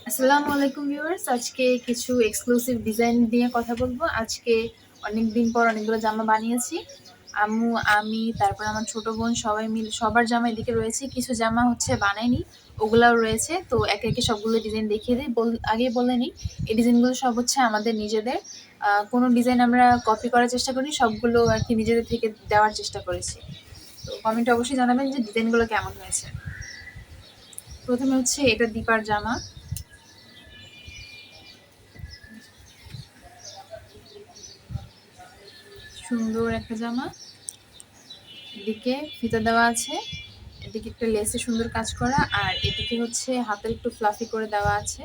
আসসালামু আলাইকুম ভিউয়ার্স। আজকে কিছু এক্সক্লুসিভ ডিজাইন নিয়ে কথা বলবো। আজকে অনেক দিন পর অনেকগুলো জামা বানিয়েছি। আম্মু, আমি, তারপর আমার ছোট বোন সবাই মিলে সবার জামা এদিকে রয়েছে। কিছু জামা হচ্ছে বানাইনি, ওগুলাও রয়েছে। তো একে একে সবগুলো ডিজাইন দেখিয়ে দিই। আগেই বলে নিই, এই ডিজাইনগুলো সব হচ্ছে আমাদের নিজেদের। কোনো ডিজাইন আমরা কপি করার চেষ্টা করি, সবগুলো আর কি নিজেদের থেকে দেওয়ার চেষ্টা করেছি। তো কমেন্টে অবশ্যই জানাবেন যে ডিজাইনগুলো কেমন হয়েছে। প্রথমে হচ্ছে এটা দীপার জামা। সুন্দর একটা জামা, এদিকে ফিতা দেওয়া আছে, এদিকে একটা লেসে সুন্দর কাজ করা, আর এদিকে হচ্ছে হাতের একটু ফ্লাফি করে দেওয়া আছে।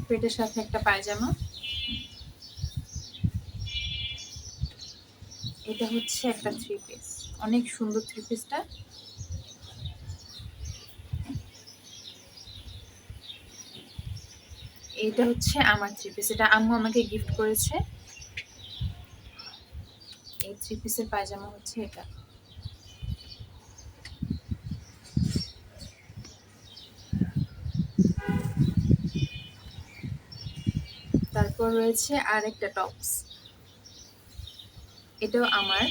পেটের সাথে একটা পায়জামা। এটা হচ্ছে একটা থ্রি পিস, অনেক সুন্দর থ্রি পিসটা। এইটা হচ্ছে আমার থ্রি পিস, এটা আম্মু আমাকে গিফট করেছে। এই থ্রি পিসের পায়জামা হচ্ছে এটা। তারপর রয়েছে আর একটা টপস, এটাও আমার।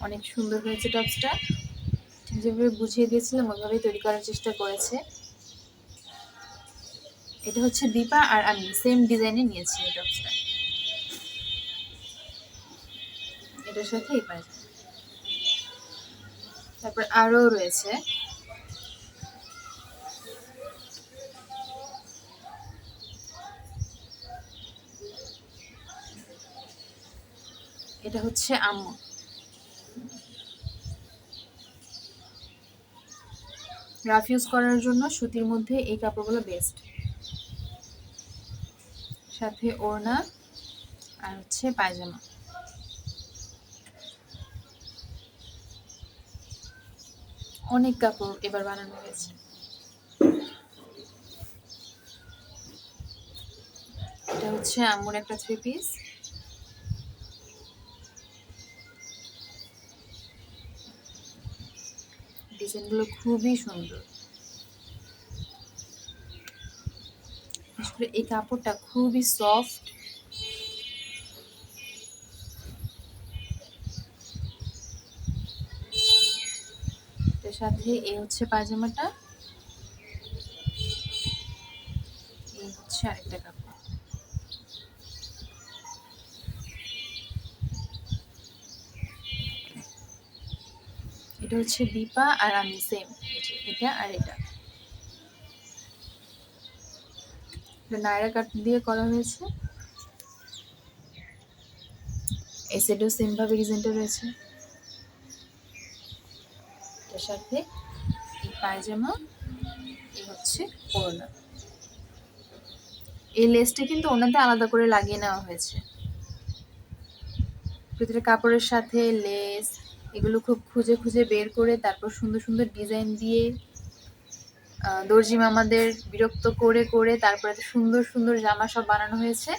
অনেক সুন্দর হয়েছে টপসটা, ঠিক যেভাবে বুঝিয়ে দিয়েছিলাম ওইভাবেই তৈরি করার চেষ্টা করেছে। এটা হচ্ছে দীপা আর আমি সেম ডিজাইনে নিয়েছি এই টপসটা। এটার সাথে এই পায়জামা। তারপর আরো রয়েছে, এটা হচ্ছে আম্মু। রাফ ইউজ করার জন্য সুতির মধ্যে এই কাপড়গুলো বেস্ট। সাথে ওড়না আর হচ্ছে পায়জামা। অনেক কাপড় এবার বানানো হয়েছে। এটা হচ্ছে আম্মুর একটা থ্রি পিস। ডিজাইনগুলো খুবই সুন্দর, আসলে এই কাপড়টা খুবই সফট। এটার সাথে এই হচ্ছে পায়জামাটা, এই হচ্ছে আরেকটা কাপড়। এটা হচ্ছে দীপা আর আমি সেম, এটা আর এটা নায়রা কাট দিয়ে করা হয়েছে। এই সাইডেও সেম ভাবে ডিজাইনটা রয়েছে। এটার সাথে এই পায়জামা, এই হচ্ছে ওড়না। এই লেসটা কিন্তু ওড়নাতে আলাদা করে লাগিয়ে নেওয়া হয়েছে। প্রতিটা কাপড়ের সাথে লেস এগুলো খুব খুঁজে খুঁজে বের করে তারপর সুন্দর সুন্দর ডিজাইন দিয়ে দর্জি মামাদের বিরক্ত করে করে তারপর এত সুন্দর সুন্দর জামা সব বানানো হয়েছে।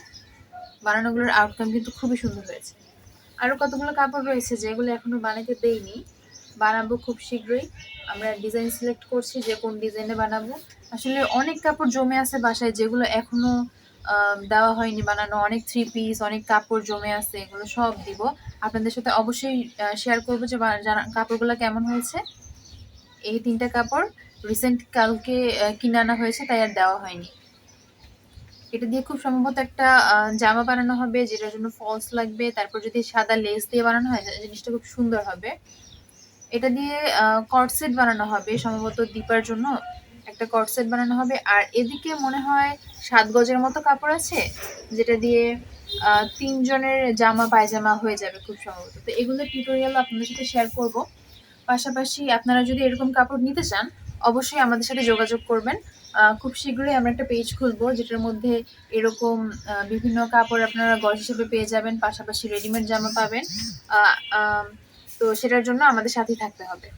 বানানোগুলোর আউটকাম কিন্তু খুবই সুন্দর হয়েছে। আরও কতগুলো কাপড় রয়েছে যেগুলো এখনো বানাতে দেইনি, বানাবো খুব শীঘ্রই। আমরা ডিজাইন সিলেক্ট করছি যে কোন ডিজাইনে বানাবো। আসলে অনেক কাপড় জমে আছে বাসায়, যেগুলো এখনো দেওয়া হয়নি বানানো। অনেক থ্রি পিস, অনেক কাপড় জমে আছে, এগুলো সব দিব আপনাদের সাথে। অবশ্যই শেয়ার করবো যে কাপড়গুলো কেমন হয়েছে। এই তিনটা কাপড় রিসেন্ট কালকে কিনে আনা হয়েছে, তাই আর দেওয়া হয়নি। এটা দিয়ে খুব সম্ভবত একটা জামা বানানো হবে, যেটার জন্য ফলস লাগবে। তারপর যদি সাদা লেস দিয়ে বানানো হয় জিনিসটা খুব সুন্দর হবে। এটা দিয়ে কর্ডসেট বানানো হবে সম্ভবত, দীপার জন্য একটা কর্ডসেট বানানো হবে। আর এদিকে মনে হয় 7 গজের মতো কাপড় আছে, যেটা দিয়ে 3 জনের জামা পায়জামা হয়ে যাবে খুব সম্ভবত। তো এগুলো টিউটোরিয়াল আপনাদের সাথে শেয়ার করব। পাশাপাশি আপনারা যদি এরকম কাপড় নিতে চান অবশ্যই আমাদের সাথে যোগাযোগ করবেন। খুব শীঘ্রই আমরা একটা পেজ খুলবো যেটার মধ্যে এরকম বিভিন্ন কাপড় আপনারা গজ হিসেবে পেয়ে যাবেন, পাশাপাশি রেডিমেড জামা পাবেন। আহ, আম, তো সেটার জন্য আমাদের সাথেই থাকতে হবে।